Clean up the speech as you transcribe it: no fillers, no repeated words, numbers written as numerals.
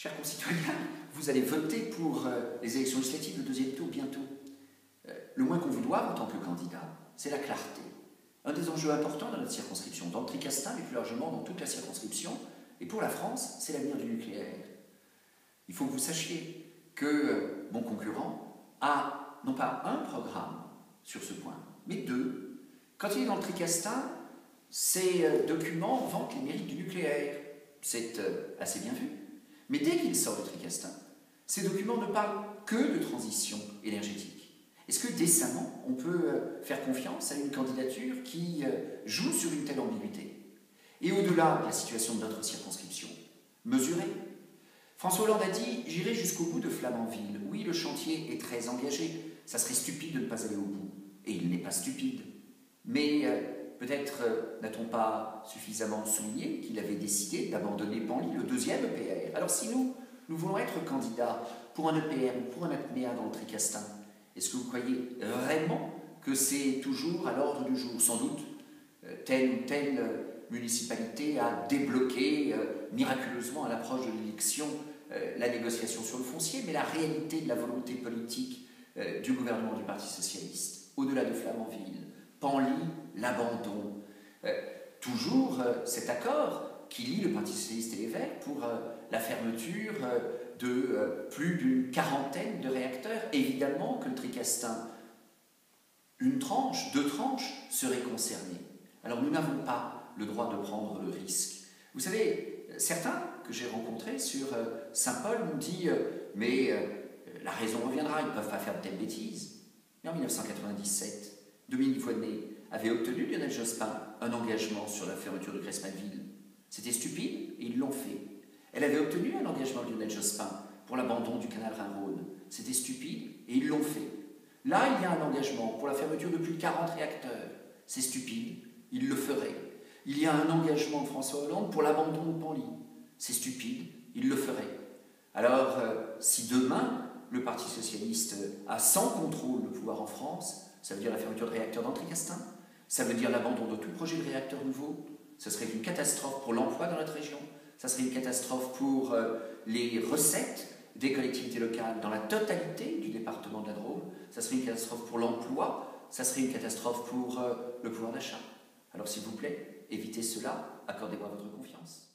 Chers concitoyens, vous allez voter pour les élections législatives, le deuxième tour bientôt. Le moins qu'on vous doive en tant que candidat, c'est la clarté. Un des enjeux importants dans notre circonscription, dans le Tricastin, mais plus largement dans toute la circonscription, et pour la France, c'est l'avenir du nucléaire. Il faut que vous sachiez que mon concurrent a non pas un programme sur ce point, mais deux. Quand il est dans le Tricastin, ses documents vantent les mérites du nucléaire. C'est assez bien vu. Mais dès qu'il sort du Tricastin, ces documents ne parlent que de transition énergétique. Est-ce que décemment, on peut faire confiance à une candidature qui joue sur une telle ambiguïté? Et au-delà de la situation de notre circonscription, mesurer. François Hollande a dit « J'irai jusqu'au bout de Flamanville ». Oui, le chantier est très engagé. Ça serait stupide de ne pas aller au bout. Et il n'est pas stupide. Mais peut-être n'a-t-on pas suffisamment souligné qu'il avait décidé d'abandonner Panly, le deuxième EPR. Alors si nous voulons être candidats pour un EPR ou pour un APMEA dans le Tricastin, est-ce que vous croyez vraiment que c'est toujours à l'ordre du jour? Sans doute, telle ou telle municipalité a débloqué miraculeusement à l'approche de l'élection la négociation sur le foncier, mais la réalité de la volonté politique du gouvernement du Parti socialiste, au-delà de Flamanville, Panly, l'abandon, toujours cet accord qui lie le Parti socialiste et les Verts pour la fermeture de plus d'une quarantaine de réacteurs. Évidemment que le Tricastin, une tranche, deux tranches seraient concernées. Alors nous n'avons pas le droit de prendre le risque. Vous savez, certains que j'ai rencontrés sur Saint-Paul m'ont dit « mais la raison reviendra, ils ne peuvent pas faire de telles bêtises ». Mais en 1997, Dominique Voynet avait obtenu de Lionel Jospin un engagement sur la fermeture de Crespin-Ville. C'était stupide et ils l'ont fait. Elle avait obtenu un engagement de Lionel Jospin pour l'abandon du canal Rhin-Rhône. C'était stupide et ils l'ont fait. Là, il y a un engagement pour la fermeture de plus de 40 réacteurs. C'est stupide, ils le feraient. Il y a un engagement de François Hollande pour l'abandon de Panly. C'est stupide, il le ferait. Alors, si demain, le Parti socialiste a sans contrôle le pouvoir en France, ça veut dire la fermeture de réacteurs dans le Tricastin, ça veut dire l'abandon de tout projet de réacteur nouveau, ce serait une catastrophe pour l'emploi dans notre région, ça serait une catastrophe pour les recettes des collectivités locales dans la totalité du département de la Drôme, ça serait une catastrophe pour l'emploi, ça serait une catastrophe pour le pouvoir d'achat. Alors s'il vous plaît, évitez cela, accordez-moi votre confiance.